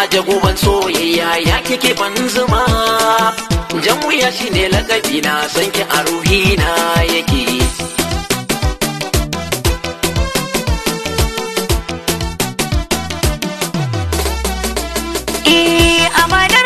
jagoban soyayya ya kike ban zuma. Jan wuya shine lakabi na san ki a ruhina yake. Amana